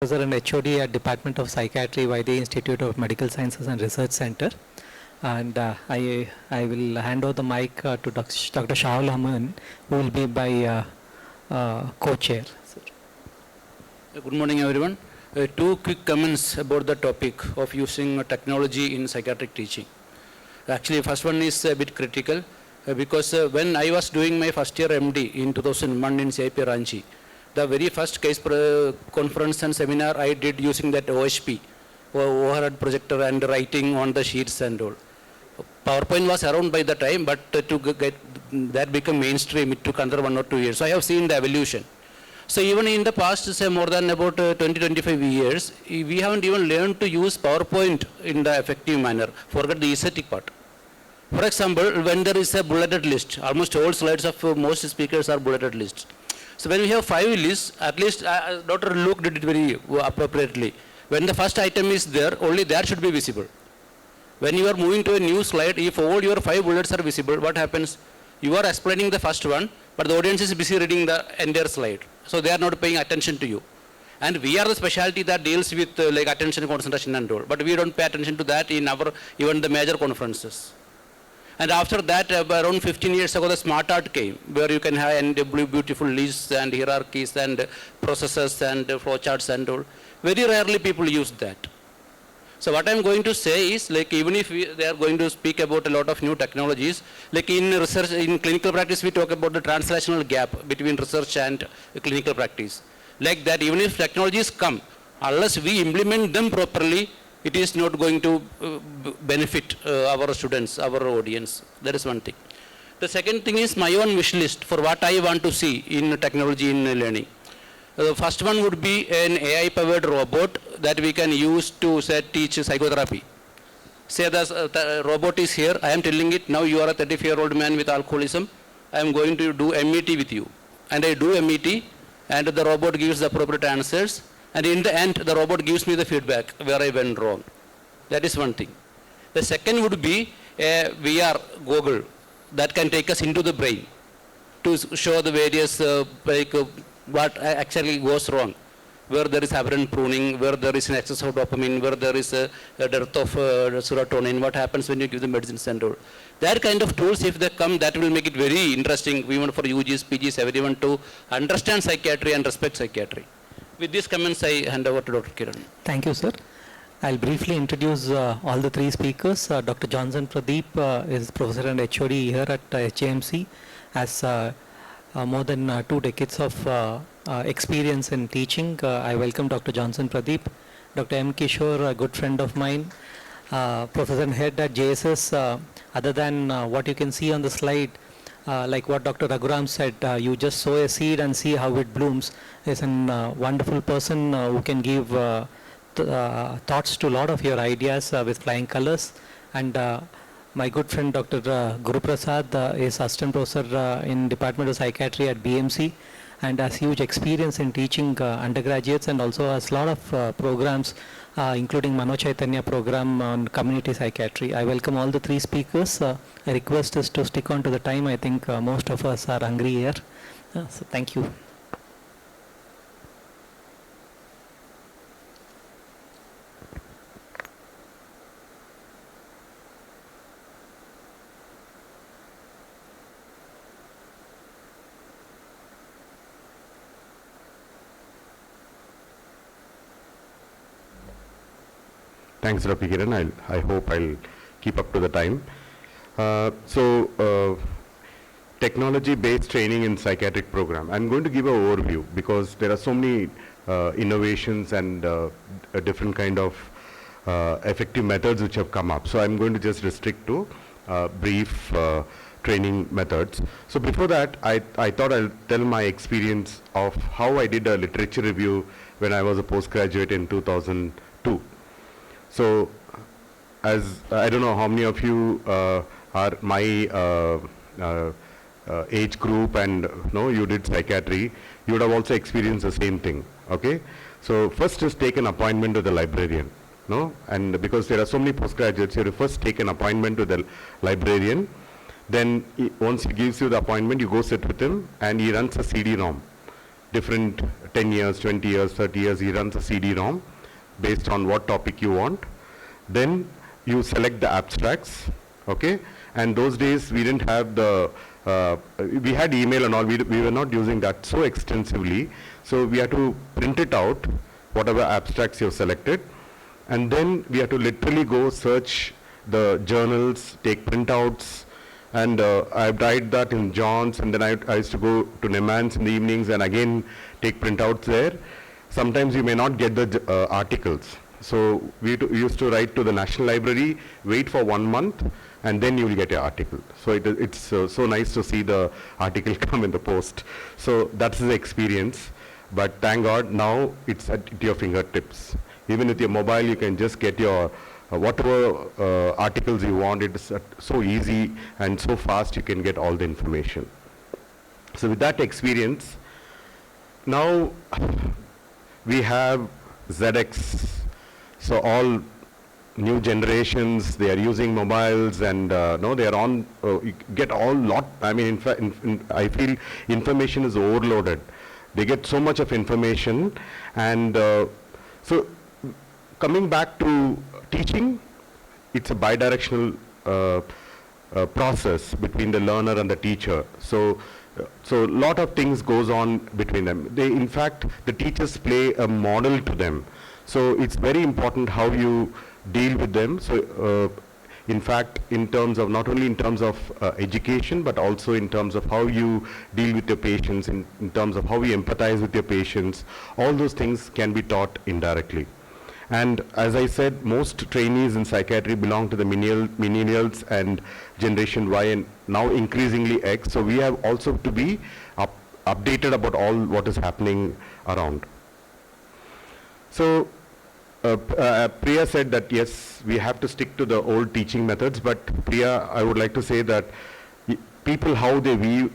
Professor and HOD at Department of Psychiatry, YD Institute of Medical Sciences and Research Center. And I will hand over the mic to Dr. Shahul Haman, who will be my co-chair. Good morning, everyone. Two quick comments about the topic of using technology in psychiatric teaching. Actually, first one is a bit critical because when I was doing my first year MD in 2001 in CIP Ranchi, the very first case conference and seminar I did using that OHP, overhead projector, and writing on the sheets and all. PowerPoint was around by the time, but to get that become mainstream, it took another 1 or 2 years. So I have seen the evolution. So even in the past, say more than about 20-25 years, we haven't even learned to use PowerPoint in the effective manner. Forget the aesthetic part. For example, when there is a bulleted list, almost all slides of most speakers are bulleted lists. So when we have 5 lists, at least Dr. Luke did it very appropriately. When the first item is there, only that should be visible. When you are moving to a new slide, if all your 5 bullets are visible, what happens? You are explaining the first one, but the audience is busy reading the entire slide. So they are not paying attention to you. And we are the specialty that deals with like attention, concentration and all. But we don't pay attention to that in our, even the major conferences. And after that, around 15 years ago, the smart art came, where you can have beautiful lists and hierarchies and processes and flowcharts and all. Very rarely people use that. So what I'm going to say is, like, even if they are going to speak about a lot of new technologies, like in research, in clinical practice, we talk about the translational gap between research and clinical practice. Like that, even if technologies come, unless we implement them properly, it is not going to benefit our students, our audience. That is one thing. The second thing is my own wish list for what I want to see in technology in learning. The first one would be an AI-powered robot that we can use to say, teach psychotherapy. Say the robot is here, I am telling it, now you are a 34-year-old man with alcoholism, I am going to do MET with you. And I do MET, and the robot gives the appropriate answers. And in the end, the robot gives me the feedback where I went wrong. That is one thing. The second would be a VR goggle that can take us into the brain to show the various, what actually goes wrong, where there is aberrant pruning, where there is an excess of dopamine, where there is a dearth of serotonin, what happens when you give the medicines and all. That kind of tools, if they come, that will make it very interesting, even for UGs, PGs, everyone to understand psychiatry and respect psychiatry. With these comments, I hand over to Dr. Kiran. Thank you, sir. I'll briefly introduce all the 3 speakers. Dr. Johnson Pradeep is Professor and HOD here at HAMC, has more than 2 decades of experience in teaching. I welcome Dr. Johnson Pradeep. Dr. M. Kishore, a good friend of mine, Professor and Head at JSS. Other than what you can see on the slide, like what Dr. Raghuram said, you just sow a seed and see how it blooms. Is a wonderful person who can give thoughts to a lot of your ideas with flying colors. And my good friend Dr. Guru Prasad is Assistant Professor in Department of Psychiatry at BMC and has huge experience in teaching undergraduates, and also has a lot of programs including Mano Chaitanya program on community psychiatry. I welcome all the 3 speakers. I request us to stick on to the time. I think most of us are hungry here. So thank you. Thanks, Dr. Kiran. I hope I'll keep up to the time. Technology-based training in psychiatric program. I'm going to give an overview because there are so many innovations and different kind of effective methods which have come up. So I'm going to just restrict to brief training methods. So before that, I thought I'll tell my experience of how I did a literature review when I was a postgraduate in 2002. So, as I don't know how many of you are my age group and you did psychiatry, you would have also experienced the same thing, okay? So first just take an appointment with the librarian, and because there are so many postgraduates, you have to first take an appointment with the librarian, then once he gives you the appointment, you go sit with him and he runs a CD-ROM. different 10 years, 20 years, 30 years, he runs a CD-ROM based on what topic you want. Then you select the abstracts, okay? And those days we didn't have the, we had email and all, we were not using that so extensively. So we had to print it out, whatever abstracts you've selected. And then we had to literally go search the journals, take printouts, and I tried that in John's, and then I used to go to Neman's in the evenings and again take printouts there. Sometimes you may not get the articles. So we used to write to the National Library, wait for 1 month, and then you will get your article. So it's so nice to see the article come in the post. So that's the experience. But thank God now it's at your fingertips. Even with your mobile, you can just get your whatever articles you want. It's so easy and so fast you can get all the information. So with that experience, now we have ZX. So all new generations, they are using mobiles and no, they are on, you get all lot, I mean, in fact, I feel information is overloaded. They get so much of information, and so coming back to teaching, it's a bidirectional process between the learner and the teacher. So a lot of things goes on between them. They, in fact, the teachers play a model to them. So it's very important how you deal with them. So in fact, in terms of, not only in terms of education, but also in terms of how you deal with your patients, in terms of how you empathize with your patients, all those things can be taught indirectly. And as I said, most trainees in psychiatry belong to the millennials and Generation Y, and now increasingly X. So we have also to be updated about all what is happening around. So Priya said that yes, we have to stick to the old teaching methods, but Priya, I would like to say that people, how they view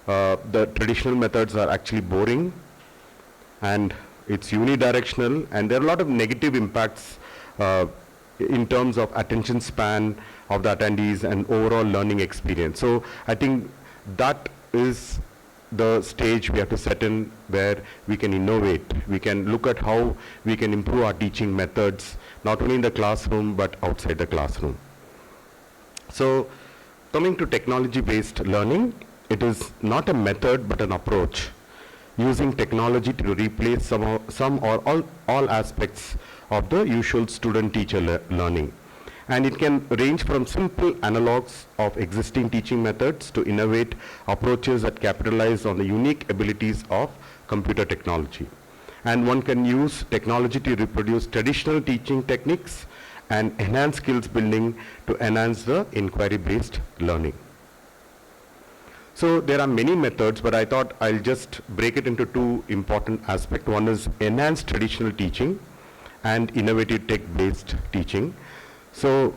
the traditional methods are actually boring, and it's unidirectional, and there are a lot of negative impacts in terms of attention span of the attendees and overall learning experience. So I think that is the stage we have to set in, where we can innovate. We can look at how we can improve our teaching methods, not only in the classroom, but outside the classroom. So coming to technology-based learning, it is not a method, but an approach, using technology to replace some or all aspects of the usual student-teacher learning. And it can range from simple analogs of existing teaching methods to innovate approaches that capitalize on the unique abilities of computer technology. And one can use technology to reproduce traditional teaching techniques and enhance skills building to enhance the inquiry-based learning. So there are many methods, but I thought I'll just break it into two important aspects. One is enhanced traditional teaching and innovative tech-based teaching. So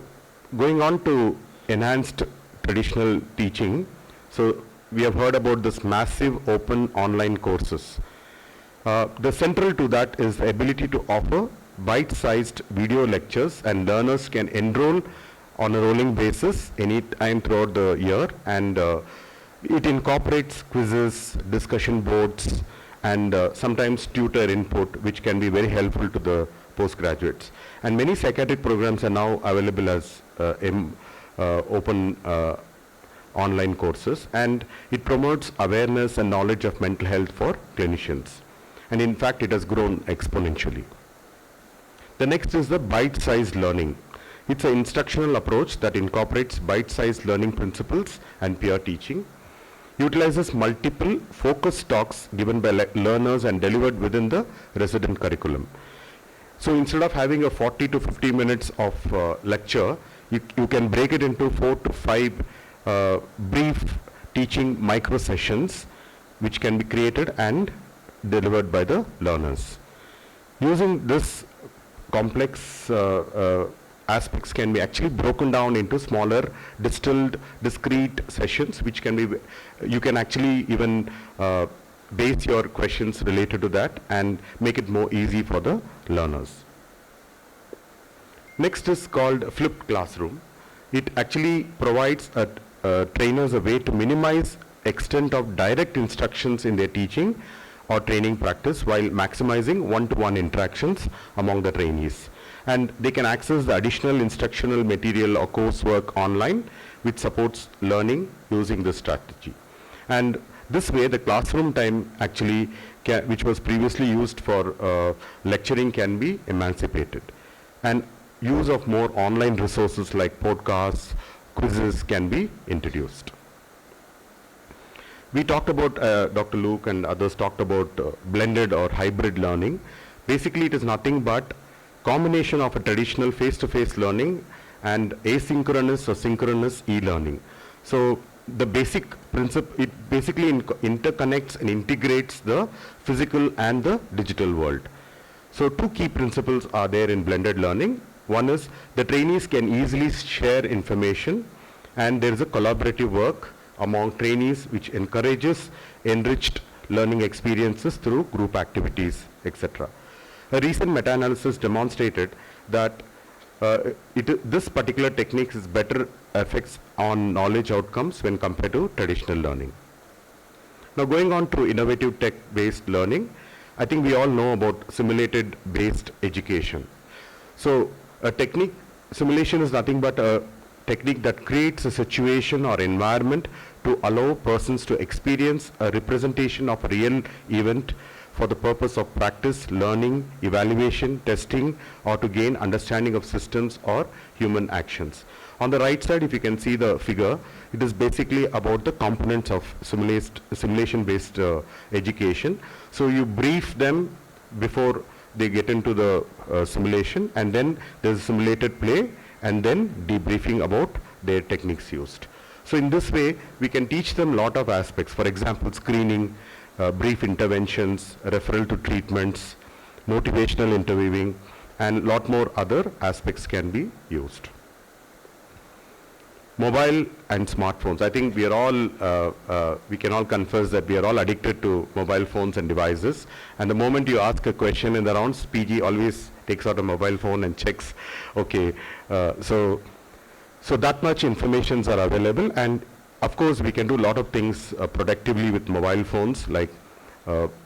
going on to enhanced traditional teaching, so we have heard about this massive open online courses. The central to that is the ability to offer bite-sized video lectures, and learners can enroll on a rolling basis any time throughout the year, and it incorporates quizzes, discussion boards, and sometimes tutor input, which can be very helpful to the postgraduates. And many psychiatric programs are now available as open online courses, and it promotes awareness and knowledge of mental health for clinicians. And in fact, it has grown exponentially. The next is the bite-sized learning. It's an instructional approach that incorporates bite-sized learning principles and peer teaching, utilizes multiple focus talks given by learners and delivered within the resident curriculum. So instead of having a 40 to 50 minutes of lecture, you can break it into 4 to 5 brief teaching micro sessions, which can be created and delivered by the learners. Using this complex aspects can be actually broken down into smaller, distilled, discrete sessions, which can be, you can actually even base your questions related to that and make it more easy for the learners. Next is called flipped classroom. It actually provides trainers a way to minimize extent of direct instructions in their teaching or training practice while maximizing one-to-one interactions among the trainees. And they can access the additional instructional material or coursework online, which supports learning using this strategy. And this way, the classroom time actually, which was previously used for lecturing, can be emancipated. And use of more online resources like podcasts, quizzes can be introduced. We talked about, Dr. Luke and others talked about blended or hybrid learning. Basically, it is nothing but combination of a traditional face-to-face learning and asynchronous or synchronous e-learning. So the basic principle, it basically interconnects and integrates the physical and the digital world. So two key principles are there in blended learning. One is the trainees can easily share information, and there is a collaborative work among trainees which encourages enriched learning experiences through group activities, etc. A recent meta-analysis demonstrated that this particular technique is better effects on knowledge outcomes when compared to traditional learning. Now going on to innovative tech-based learning, I think we all know about simulated-based education. So a technique, simulation is nothing but a technique that creates a situation or environment to allow persons to experience a representation of a real event for the purpose of practice, learning, evaluation, testing, or to gain understanding of systems or human actions. On the right side, if you can see the figure, it is basically about the components of simulation-based education. So you brief them before they get into the simulation, and then there's simulated play, and then debriefing about their techniques used. So in this way, we can teach them a lot of aspects. For example, screening, brief interventions, referral to treatments, motivational interviewing, and a lot more other aspects can be used. Mobile and smartphones. I think we are all, we can all confess that we are all addicted to mobile phones and devices. And the moment you ask a question in the rounds, PG always takes out a mobile phone and checks, okay, so that much informations are available. And of course, we can do a lot of things productively with mobile phones, like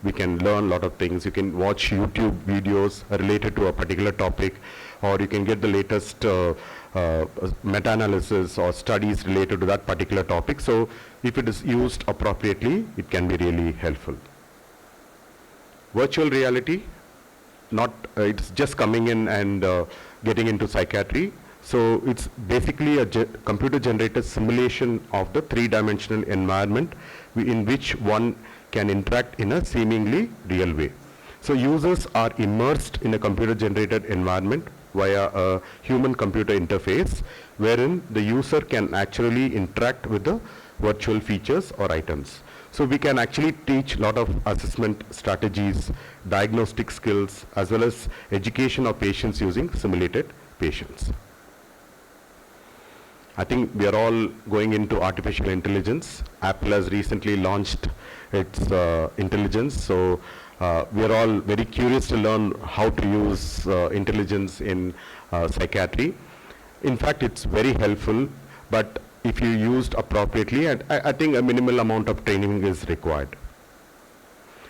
we can learn a lot of things. You can watch YouTube videos related to a particular topic, or you can get the latest meta-analysis or studies related to that particular topic. So if it is used appropriately, it can be really helpful. Virtual reality, it's just coming in and getting into psychiatry. So it's basically a computer-generated simulation of the three-dimensional environment in which one can interact in a seemingly real way. So users are immersed in a computer-generated environment via a human-computer interface, wherein the user can actually interact with the virtual features or items. So we can actually teach a lot of assessment strategies, diagnostic skills, as well as education of patients using simulated patients. I think we are all going into artificial intelligence. Apple has recently launched its intelligence, so we are all very curious to learn how to use intelligence in psychiatry. In fact, it's very helpful, but if you used appropriately, and I think a minimal amount of training is required.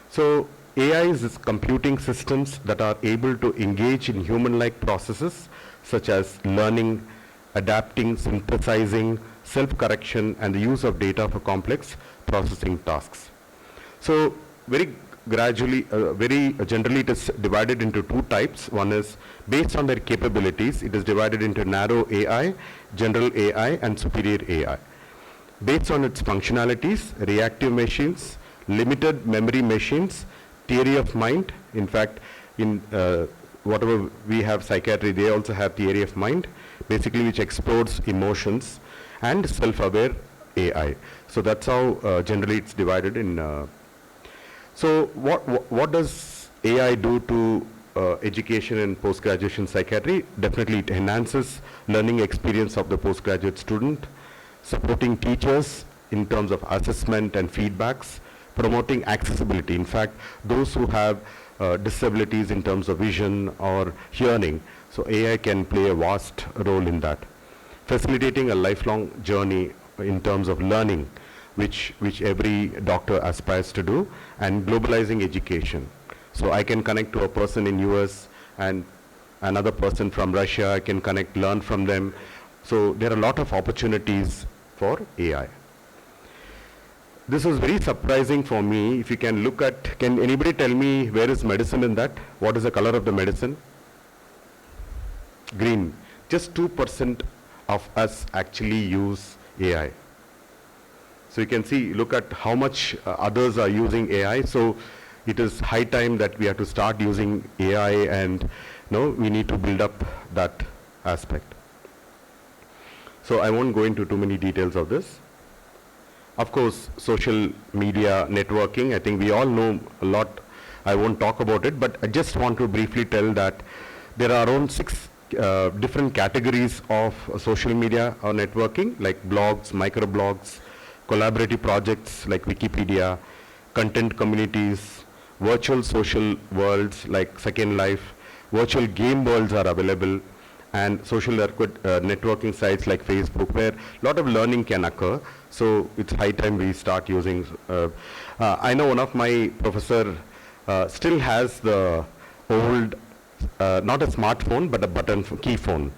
So AI is computing systems that are able to engage in human-like processes such as learning, adapting, synthesizing, self-correction, and the use of data for complex processing tasks. So very gradually, very generally, it is divided into two types. One is based on their capabilities. It is divided into narrow AI, general AI, and superior AI. Based on its functionalities, reactive machines, limited memory machines, theory of mind. In fact, in whatever we have psychiatry, they also have theory of mind, basically which explores emotions, and self-aware AI. So that's how generally it's divided in. So what does AI do to education and post-graduation psychiatry? Definitely it enhances learning experience of the postgraduate student, supporting teachers in terms of assessment and feedbacks, promoting accessibility. In fact, those who have disabilities in terms of vision or hearing, so AI can play a vast role in that. Facilitating a lifelong journey in terms of learning. which every doctor aspires to do, and globalizing education. So I can connect to a person in US and another person from Russia, I can connect, learn from them. So there are a lot of opportunities for AI. This was very surprising for me. If you can look at, can anybody tell me where is medicine in that? What is the color of the medicine? Green. Just 2% of us actually use AI. So you can see, look at how much others are using AI. So it is high time that we have to start using AI, and we need to build up that aspect. So I won't go into too many details of this. Of course, social media networking, I think we all know a lot. I won't talk about it, but I just want to briefly tell that there are around 6 different categories of social media or networking, like blogs, microblogs, collaborative projects like Wikipedia, content communities, virtual social worlds like Second Life, virtual game worlds are available, and social networking sites like Facebook, where a lot of learning can occur. So it's high time we start using. I know one of my professor still has the old, not a smartphone, but a button key phone.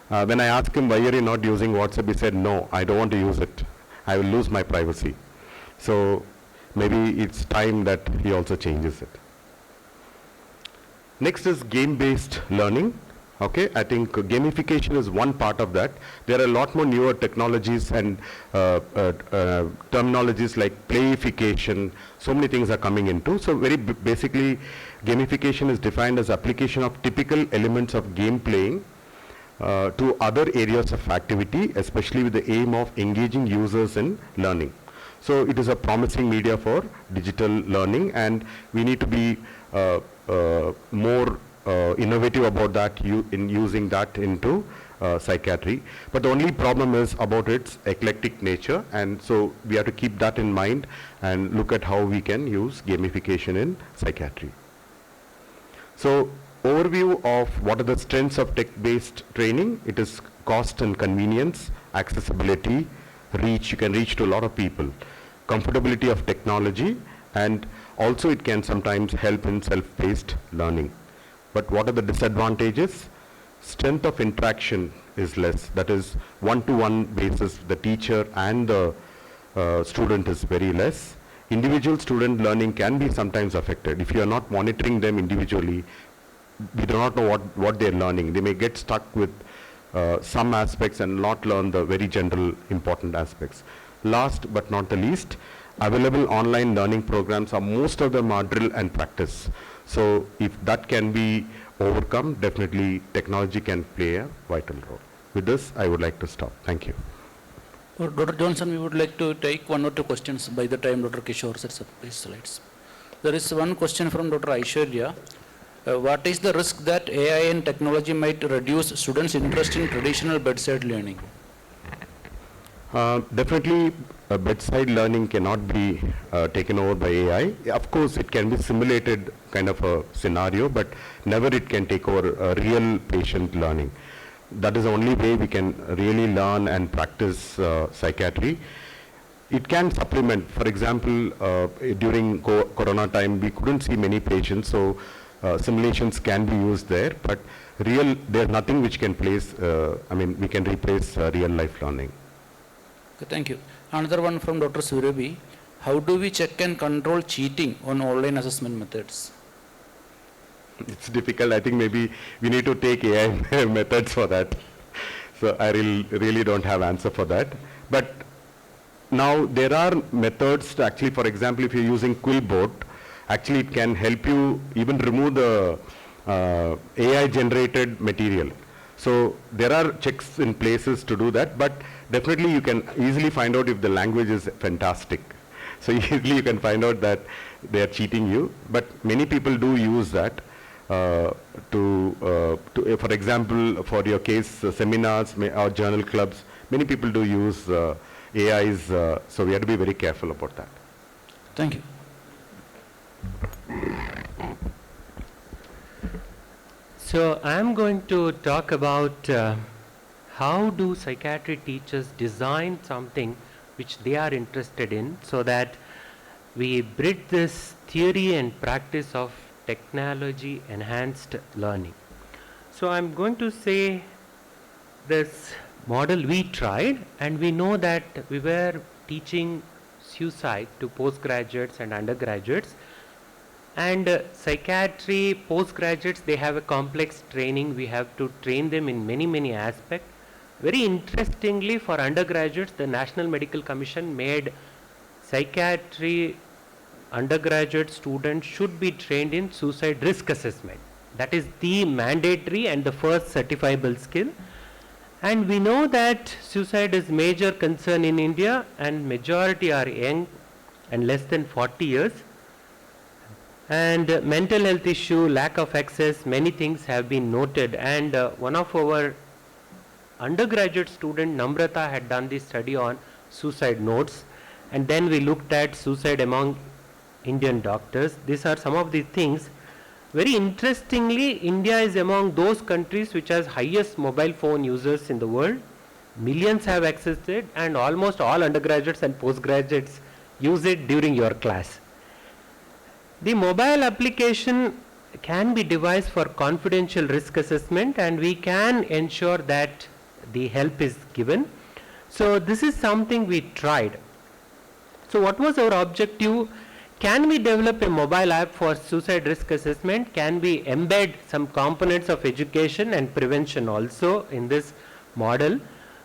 When I asked him, why are you not using WhatsApp, he said, no, I don't want to use it. I will lose my privacy. So maybe it's time that he also changes it. Next is game-based learning. Okay, I think gamification is one part of that. There are a lot more newer technologies and terminologies like playification. So many things are coming into. So very basically, gamification is defined as application of typical elements of game playing to other areas of activity, especially with the aim of engaging users in learning. So it is a promising media for digital learning, and we need to be more innovative about that, in using that into psychiatry. But the only problem is about its eclectic nature, and so we have to keep that in mind and look at how we can use gamification in psychiatry. So overview of what are the strengths of tech-based training. It is cost and convenience, accessibility, reach, you can reach to a lot of people, comfortability of technology, and also it can sometimes help in self-paced learning. But what are the disadvantages? Strength of interaction is less. That is, one-to-one basis, the teacher and the student is very less. Individual student learning can be sometimes affected. If you are not monitoring them individually, we do not know what they're learning. They may get stuck with some aspects and not learn the very general important aspects. Last but not the least, available online learning programs are, most of them are drill and practice. So if that can be overcome, definitely technology can play a vital role. With this, I would like to stop. Thank you. Dr. Johnson, we would like to take 1 or 2 questions by the time Dr. Kishore sets up his slides. There is one question from Dr. Aishwarya. What is the risk that AI and technology might reduce students' interest in traditional bedside learning? Definitely, bedside learning cannot be taken over by AI. Of course, it can be simulated kind of a scenario, but never it can take over real patient learning. That is the only way we can really learn and practice psychiatry. It can supplement, for example, during corona time, we couldn't see many patients, so simulations can be used there, but there's nothing which can we can replace real life learning. Okay, thank you. Another one from Dr. Surabhi. How do we check and control cheating on online assessment methods? It's difficult. I think maybe we need to take AI methods for that. So I really don't have answer for that. But now there are methods to actually, for example, if you're using Quillboard, actually it can help you even remove the AI generated material. So there are checks in places to do that, but definitely you can easily find out if the language is fantastic. So easily you can find out that they are cheating you, but many people do use that for example, for your case, seminars or journal clubs, many people do use AIs, so we have to be very careful about that. Thank you. So I'm going to talk about how do psychiatry teachers design something which they are interested in, so that we bridge this theory and practice of technology enhanced learning. So I'm going to say this model we tried, and we know that we were teaching suicide to postgraduates and undergraduates, and psychiatry postgraduates, they have a complex training. We have to train them in many aspects. Very interestingly, for undergraduates, the National Medical Commission made psychiatry undergraduate students should be trained in suicide risk assessment. That is the mandatory and the first certifiable skill. And we know that suicide is major concern in India, and majority are young and less than 40 years. And mental health issue, lack of access, many things have been noted. And one of our undergraduate student, Namrata, had done this study on suicide notes. And then we looked at suicide among Indian doctors. These are some of the things. Very interestingly, India is among those countries which has highest mobile phone users in the world. Millions have accessed it, and almost all undergraduates and postgraduates use it during your class. The mobile application can be devised for confidential risk assessment, and we can ensure that the help is given. So this is something we tried. So what was our objective? Can we develop a mobile app for suicide risk assessment? Can we embed some components of education and prevention also in this model?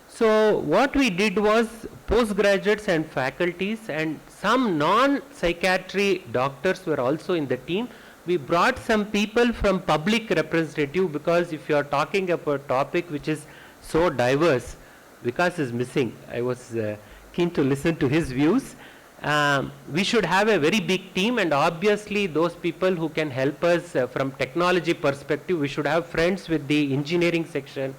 So what we did was, postgraduates and faculties and some non-psychiatry doctors were also in the team. We brought some people from public representative, because if you are talking about a topic which is so diverse, Vikas is missing. I was keen to listen to his views. We should have a very big team, and obviously those people who can help us from technology perspective, we should have friends with the engineering section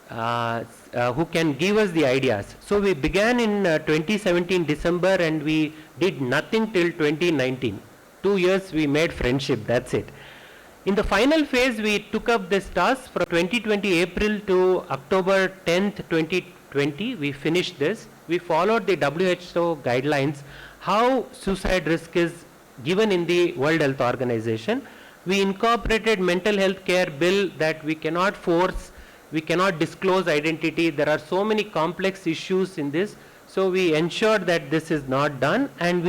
who can give us the ideas. So we began in 2017 December, and we did nothing till 2019. 2 years we made friendship, that's it. In the final phase, we took up this task from 2020 April to October 10th, 2020. We finished this. We followed the WHO guidelines, how suicide risk is given in the World Health Organization. We incorporated mental health care bill that we cannot force, we cannot disclose identity. There are so many complex issues in this. So we ensured that this is not done, and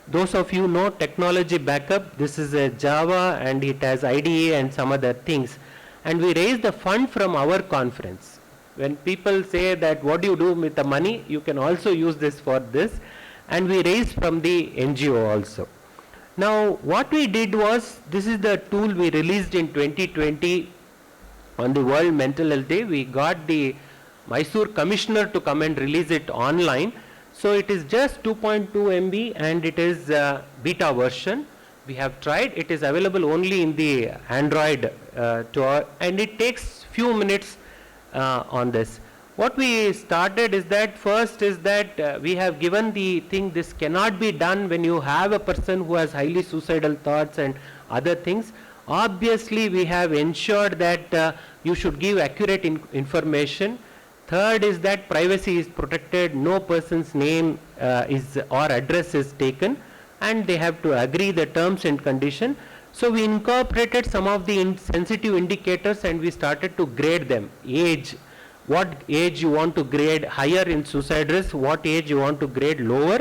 those of you know technology backup, this is a Java and it has IDE and some other things. And we raised the fund from our conference. When people say that what do you do with the money, you can also use this for this. And we raised from the NGO also. Now what we did was, this is the tool we released in 2020 on the World Mental Health Day. We got the Mysore Commissioner to come and release it online. So it is just 2.2 MB and it is beta version. We have tried. It is available only in the Android and it takes few minutes on this. What we started is that, first is that we have given the thing, this cannot be done when you have a person who has highly suicidal thoughts and other things. Obviously we have ensured that you should give accurate information. Third is that privacy is protected, no person's name or address is taken, and they have to agree the terms and condition. So we incorporated some of the sensitive indicators and we started to grade them. Age, what age you want to grade higher in suicide risk, what age you want to grade lower,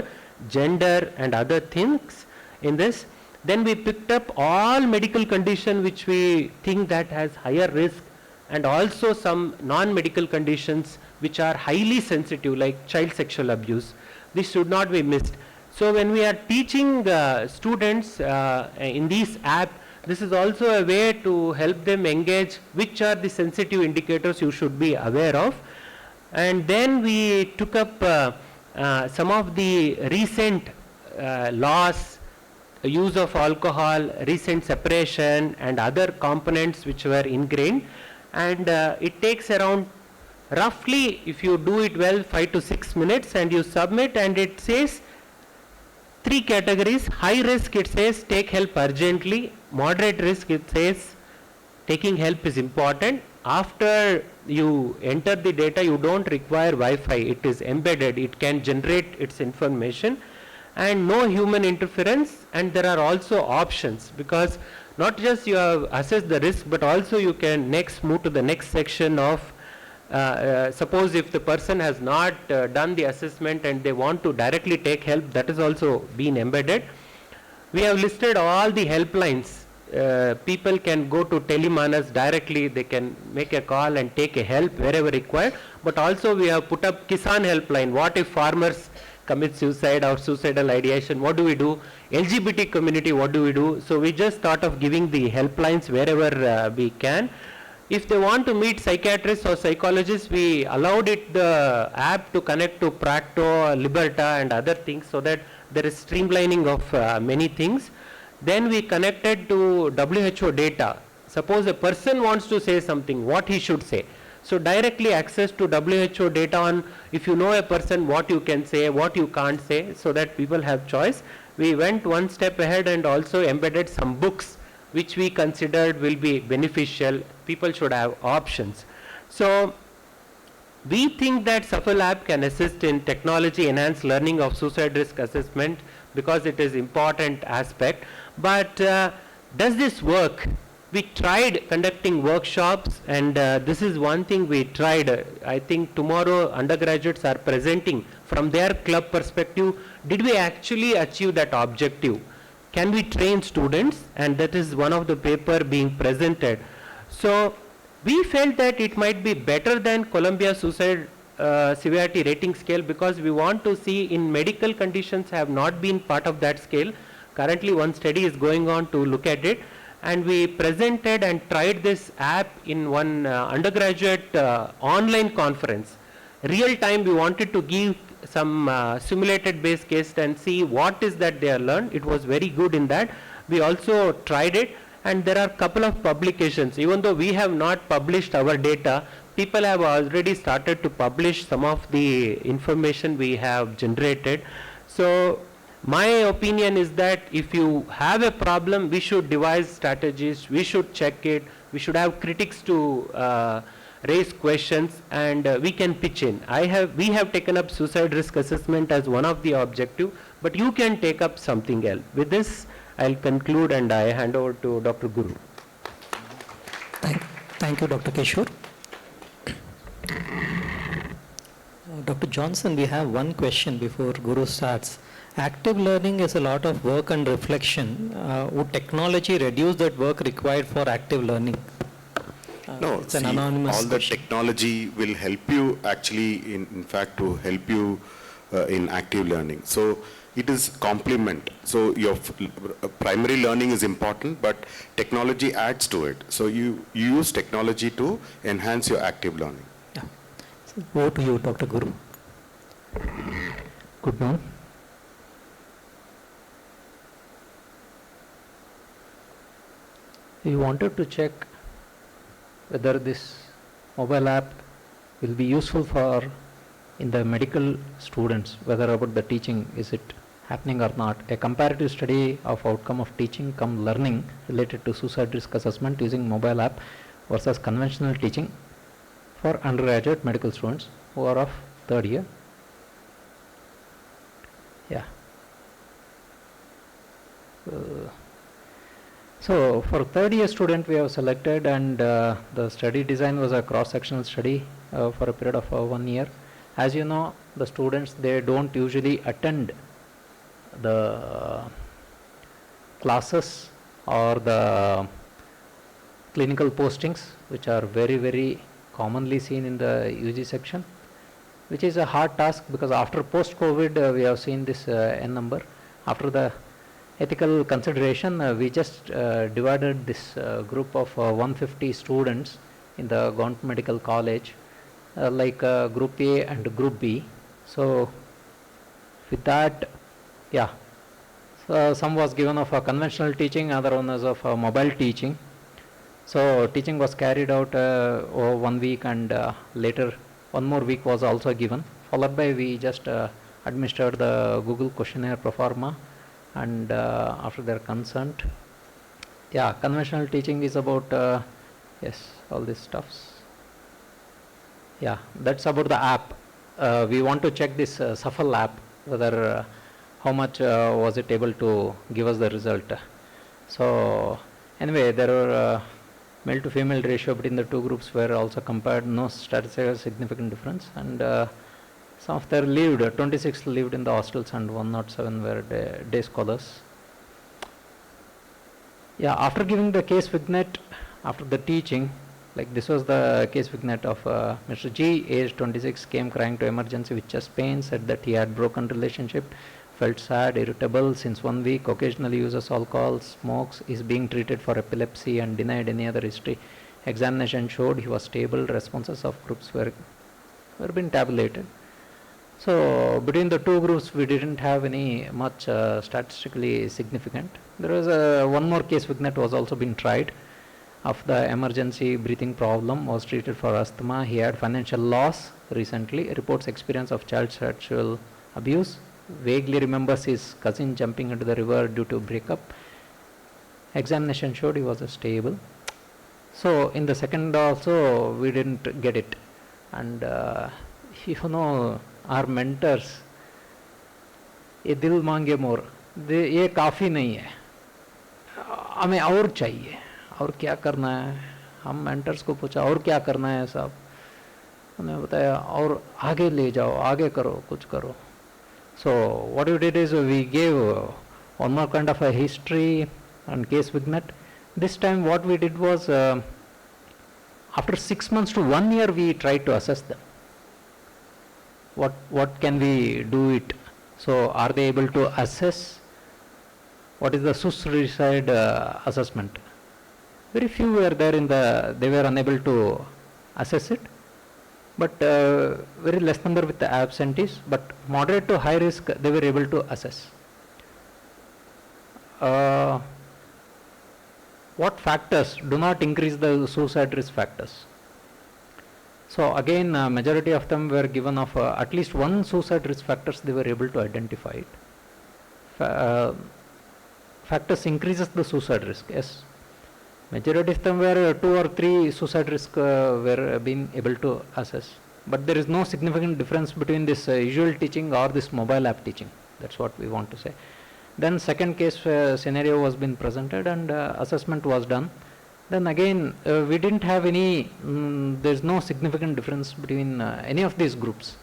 gender and other things in this. Then we picked up all medical condition which we think that has higher risk, and also some non-medical conditions which are highly sensitive, like child sexual abuse. This should not be missed. So when we are teaching students in this app, this is also a way to help them engage which are the sensitive indicators you should be aware of. And then we took up some of the recent laws, use of alcohol, recent separation and other components which were ingrained. And it takes around, roughly, if you do it well, 5 to 6 minutes, and you submit, and it says 3 categories. High risk, it says take help urgently. Moderate risk, it says taking help is important. After you enter the data, you don't require Wi-Fi. It is embedded. It can generate its information and no human interference, and there are also options, because not just you have assessed the risk, but also you can next move to the next section of suppose if the person has not done the assessment and they want to directly take help, that is also been embedded. We have listed all the helplines. People can go to Telemanas directly, they can make a call and take a help wherever required, but also we have put up Kisan helpline. What if farmers commit suicide or suicidal ideation, what do we do? LGBT community, what do we do? So we just thought of giving the helplines wherever we can. If they want to meet psychiatrists or psychologists, we allowed the app to connect to Practo, Liberta and other things, so that there is streamlining of many things. Then we connected to WHO data. Suppose a person wants to say something, what he should say. So directly access to WHO data on, if you know a person, what you can say, what you can't say, so that people have choice. We went one step ahead and also embedded some books which we considered will be beneficial. People should have options. So we think that Shuffle app can assist in technology enhanced learning of suicide risk assessment, because it is important aspect. But does this work? We tried conducting workshops, and this is one thing we tried. I think tomorrow undergraduates are presenting from their club perspective. Did we actually achieve that objective? Can we train students? And that is one of the paper being presented. So we felt that it might be better than Columbia Suicide Severity Rating Scale, because we want to see in medical conditions have not been part of that scale. Currently one study is going on to look at it, and we presented and tried this app in one undergraduate online conference. Real time we wanted to give some simulated based case and see what is that they are learned. It was very good in that. We also tried it, and there are couple of publications. Even though we have not published our data, people have already started to publish some of the information we have generated. So my opinion is that if you have a problem, we should devise strategies, we should check it, we should have critics to raise questions, and we can pitch in. We have taken up suicide risk assessment as one of the objective, but you can take up something else. With this, I'll conclude and I hand over to Dr. Guru. Thank you, Dr. Kishore. Dr. Johnson, we have one question before Guru starts. Active learning is a lot of work and reflection. Would technology reduce that work required for active learning? No, it's an anonymous all question. the technology will help you actually, in fact, to help you in active learning. So it is complement. So your primary learning is important, but technology adds to it. So you use technology to enhance your active learning. Yeah. So over to you, Dr. Guru. Good noon. We wanted to check whether this mobile app will be useful for in the medical students, whether about the teaching, is it happening or not. A comparative study of outcome of teaching cum learning related to suicide risk assessment using mobile app versus conventional teaching for undergraduate medical students who are of third year. Yeah. So for third year student we have selected, and the study design was a cross-sectional study for a period of 1 year. As you know, the students, they don't usually attend the classes or the clinical postings, which are very, very commonly seen in the UG section, which is a hard task, because after post-COVID we have seen this N number. After the ethical consideration, we just divided this group of 150 students in the Government Medical College, like Group A and Group B. So with that, yeah, so some was given of a conventional teaching, other one was of mobile teaching. So teaching was carried out over 1 week, and later 1 more week was also given, followed by we just administered the Google questionnaire pro forma, and after their consent. Yeah, conventional teaching is about Yes, all these stuffs. Yeah, that's about the app. We want to check this Shuffle app, whether how much was it able to give us the result. So anyway, there were male to female ratio between the two groups were also compared, no statistical significant difference, and some of them lived, 26 lived in the hostels and 107 were day scholars. Yeah, after giving the case vignette, after the teaching, like this was the case vignette of Mr. G, age 26, came crying to emergency with chest pain, said that he had broken relationship, felt sad, irritable since 1 week, occasionally uses alcohol, smokes, is being treated for epilepsy and denied any other history. Examination showed he was stable, responses of groups were been tabulated. So between the two groups we didn't have any much statistically significant. There was one more case vignette was also been tried of the emergency breathing problem, was treated for asthma. He had financial loss recently, reports experience of child sexual abuse, vaguely remembers his cousin jumping into the river due to breakup. Examination showed he was stable. So in the second also we didn't get it, and you know our mentors, ये दिल मांगे मोर, ये काफ़ी नहीं है, हमें और चाहिए, और क्या करना है. हम मेंटर्स को पूछा और क्या करना है साहब, उन्होंने बताया और आगे ले जाओ, आगे करो, कुछ करो. So what we did is we gave one more kind of a history and case vignette. This time what we did was after 6 months to 1 year we tried to assess them. What can we do it? So are they able to assess? What is the suicide assessment? Very few were there they were unable to assess it, but very less number with the absentees, but moderate to high risk they were able to assess. What factors do not increase the suicide risk factors? So again, majority of them were given of at least one suicide risk factors they were able to identify it. Factors increases the suicide risk, yes. Majority of them were 2 or 3 suicide risk were being able to assess. But there is no significant difference between this usual teaching or this mobile app teaching. That's what we want to say. Then second case scenario was been presented and assessment was done. Then again we didn't have any, there's no significant difference between any of these groups.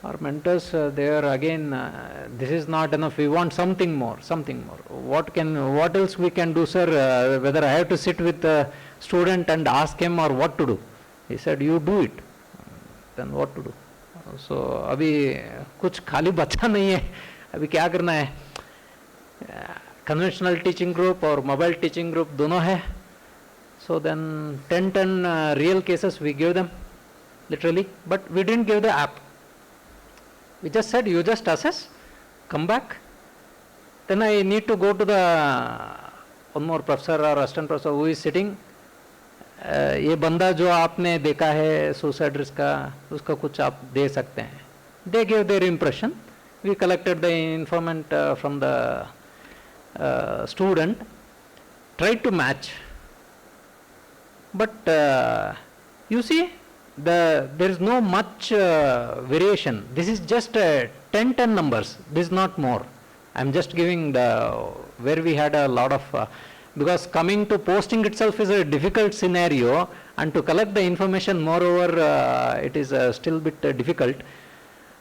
Our mentors, they are again, this is not enough, we want something more. What else we can do, sir? Whether I have to sit with the student and ask him or what to do? He said, you do it. Then what to do? So अभी कुछ खाली बचा नहीं है, अभी क्या करना है? Conventional teaching group or mobile teaching group दोनों है. So then 10 real cases we give them, literally, but we didn't give the app. We just said, you just assess, come back. Then I need to go to the one more professor or assistant professor who is sitting. ये बंदा जो आपने देखा है suicide risk का, उसका कुछ आप दे सकते हैं. They gave their impression. We collected the informant from the student, tried to match. But you see, there is no much variation. This is just 10 numbers. This is not more. I am just giving where we had a lot of because coming to posting itself is a difficult scenario, and to collect the information moreover it is still a bit difficult.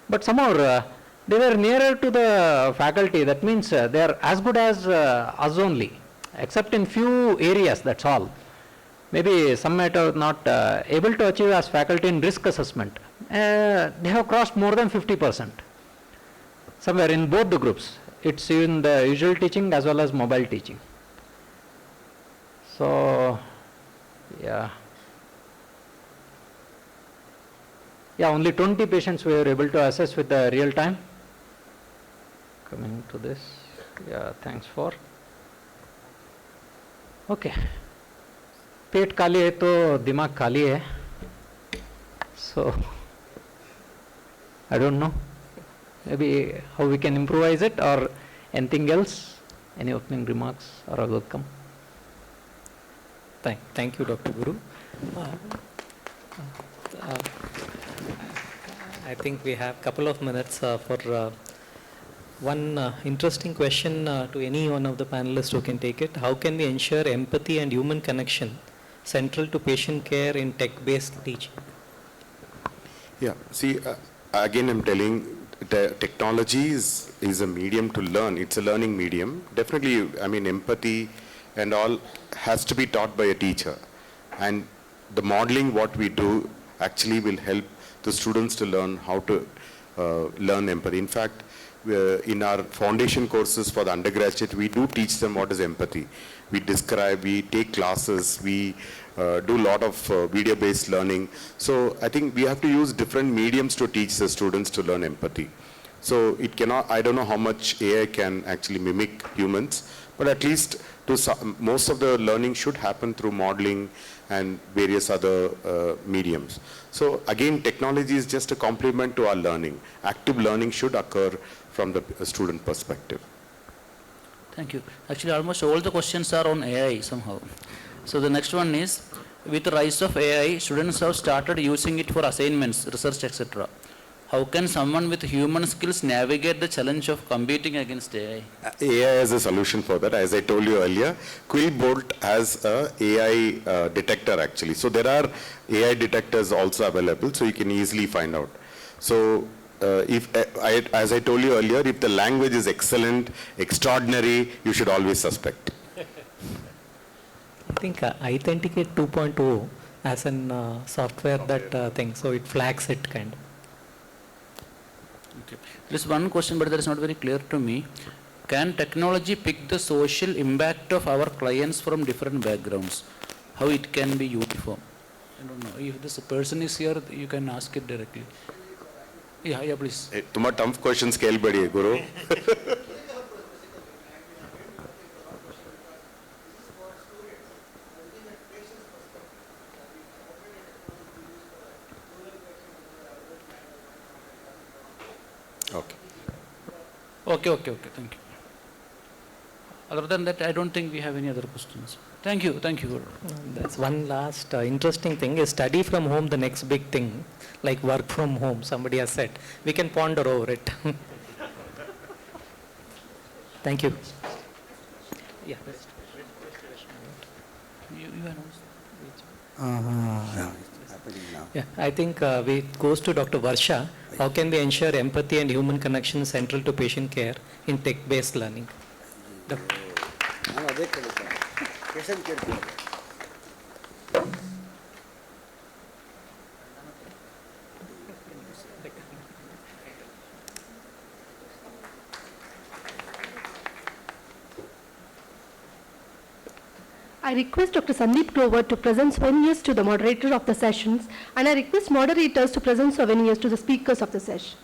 But somehow they were nearer to the faculty. That means they are as good as us only, except in few areas, that's all. Maybe some might are not able to achieve as faculty in risk assessment. They have crossed more than 50%. Somewhere in both the groups. It's in the usual teaching as well as mobile teaching. So, yeah. Yeah, only 20 patients we were able to assess with the real time. Coming to this. Yeah, thanks for. Okay. पेट खाली है तो दिमाग खाली है. So I don't know, maybe how we can improvise it or anything else. Any opening remarks are welcome. Thank you, Dr. Guru. Uh, I think we have a couple of minutes for one interesting question to any one of the panelists who can take it. How can we ensure empathy and human connection central to patient care in tech-based teaching? Yeah, see, again I'm telling, the technology is a medium to learn. It's a learning medium. Definitely, I mean, empathy and all has to be taught by a teacher. And the modeling what we do actually will help the students to learn how to learn empathy. In fact, in our foundation courses for the undergraduate, we do teach them what is empathy. We describe, we take classes, we do a lot of video-based learning. So I think we have to use different mediums to teach the students to learn empathy. So it cannot, I don't know how much AI can actually mimic humans, but at least most of the learning should happen through modeling and various other mediums. So again, technology is just a complement to our learning. Active learning should occur from the student perspective. Thank you. Actually, almost all the questions are on AI somehow. So the next one is, with the rise of AI, students have started using it for assignments, research, etc. How can someone with human skills navigate the challenge of competing against AI? AI has a solution for that. As I told you earlier, Quillbolt has a AI detector actually. So there are AI detectors also available, so you can easily find out. So as I told you earlier, if the language is excellent, extraordinary, you should always suspect. I think Authenticate 2.0 as an software that thing, so it flags it kind of. Okay. There is one question, but that is not very clear to me. Can technology pick the social impact of our clients from different backgrounds? How it can be uniform? I don't know. If this person is here, you can ask it directly. Yeah, please. Tuma tough questions scale badi Guru. Okay, thank you. Other than that, I don't think we have any other questions. Thank you, Guru. That's one last interesting thing. A study from home, the next big thing, like work from home, somebody has said. We can ponder over it. Thank you. Yeah. Yeah, I think it goes to Dr. Varsha. How can we ensure empathy and human connection central to patient care in tech-based learning? I request Dr. Sandeep Grover to present souvenirs to the moderator of the sessions, and I request moderators to present souvenirs to the speakers of the session.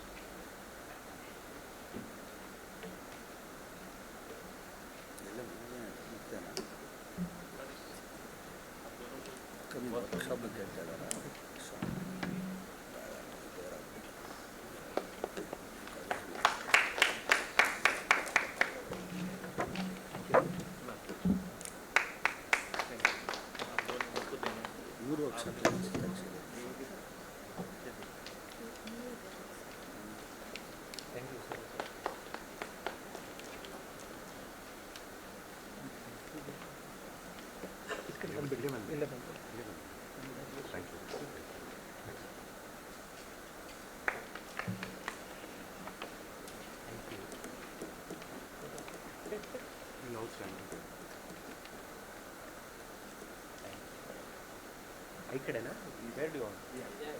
Where do you want? Yeah.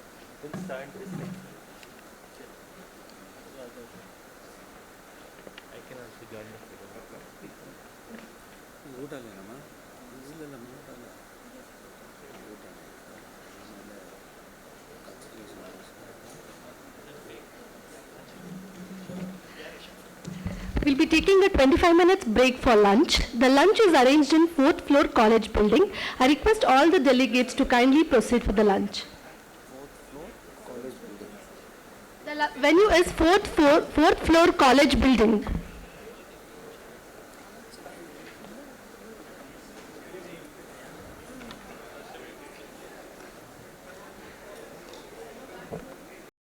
We'll start this next. I can also join We'll be taking a 25 minutes break for lunch. The lunch is arranged in 4th floor college building. I request all the delegates to kindly proceed for the lunch. 4th floor college building. The venue is 4th floor college building.